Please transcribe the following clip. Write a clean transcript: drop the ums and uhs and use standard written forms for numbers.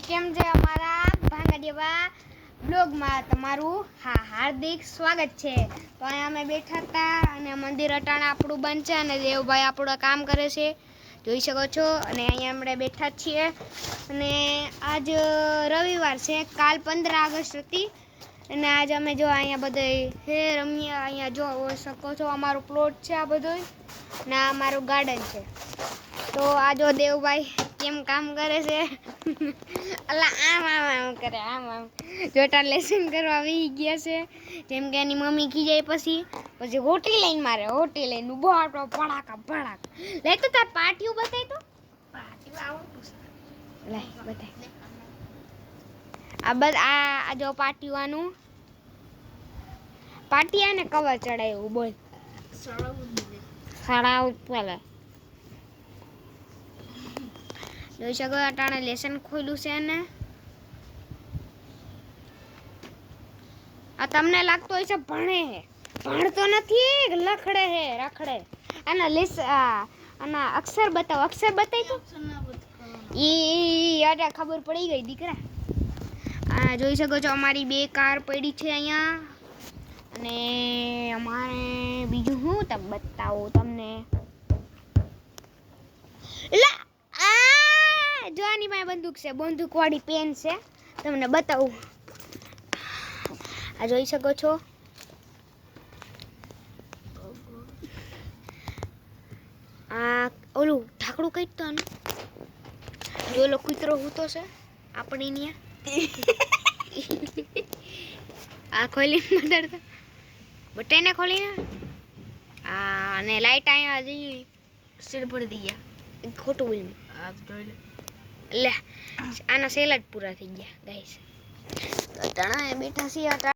કેમ છે અમારા ભાંગડિયા બ્લોગમાં તમારું હાર્દિક સ્વાગત છે। તો અહીંયા અમે બેઠા હતા અને મંદિર અટાણે આપણું બંધ છે અને દેવભાઈ આપણું કામ કરે છે, જોઈ શકો છો। અને અહીંયા આપણે બેઠા છીએ અને આજ રવિવાર છે, કાલ 15 ઓગસ્ટ હતી અને આજ અમે જો અહીંયા બધે હે રમ્યા। અહીંયા જો શકો છો અમારો પ્લોટ છે આ બધો ને આ અમારું ગાર્ડન છે। તો આ જો દેવભાઈ કેમ કામ કરે છે અલા આમ આમ આમ કરે, આમ આમ જોટા લેસન કરવા આવી ગયા છે। જેમ કે એની મમ્મી ખીજાય પછી હોટી લઈને મારે, હોટી લઈને ઉભો આટો પડાકા પડાકા લે તો તાર પાટિયું બતાય તો પાટિયું આવડતું છે લે બતાય આ જો પાટિયાનું પાટિયાને કવર ચડાવ્યું બોલ સડાવું પેલા જોઈ શકો અટાણે લેસન ખોલ્યું છે ને આ તમને લાગતો હોય છે ભણે હે, ભણતો નથી, લખડે હે રખડે। આના આના અક્ષર બતાવો, અક્ષર બતાય તો ઈ અરે ખબર પડી ગઈ દીકરા। આ જોઈ શકો છો અમારી બે કાર પડી છે અહીંયા અને અમારે બીજું શું તમે બતાવું તમને જો આની પાસે બંદૂક છે, બંદૂક વાળી પેન છે, તમને બતાવું। આ જોઈ શકો છો આ ઓલું ઢાકડું કઈ તો આનું જો ઓલો કૂતરો હૂતો છે આપણી ન્યા આ ખોલી મદરતા બટેને ખોલીને આ અને લાઈટ અહીંયા હજી સિર પડી ગયા ખોટું બોલ્યું લે આના સેલ જ પૂરા થઈ ગયા ગાઈસ। તો તણા બેઠા છીએ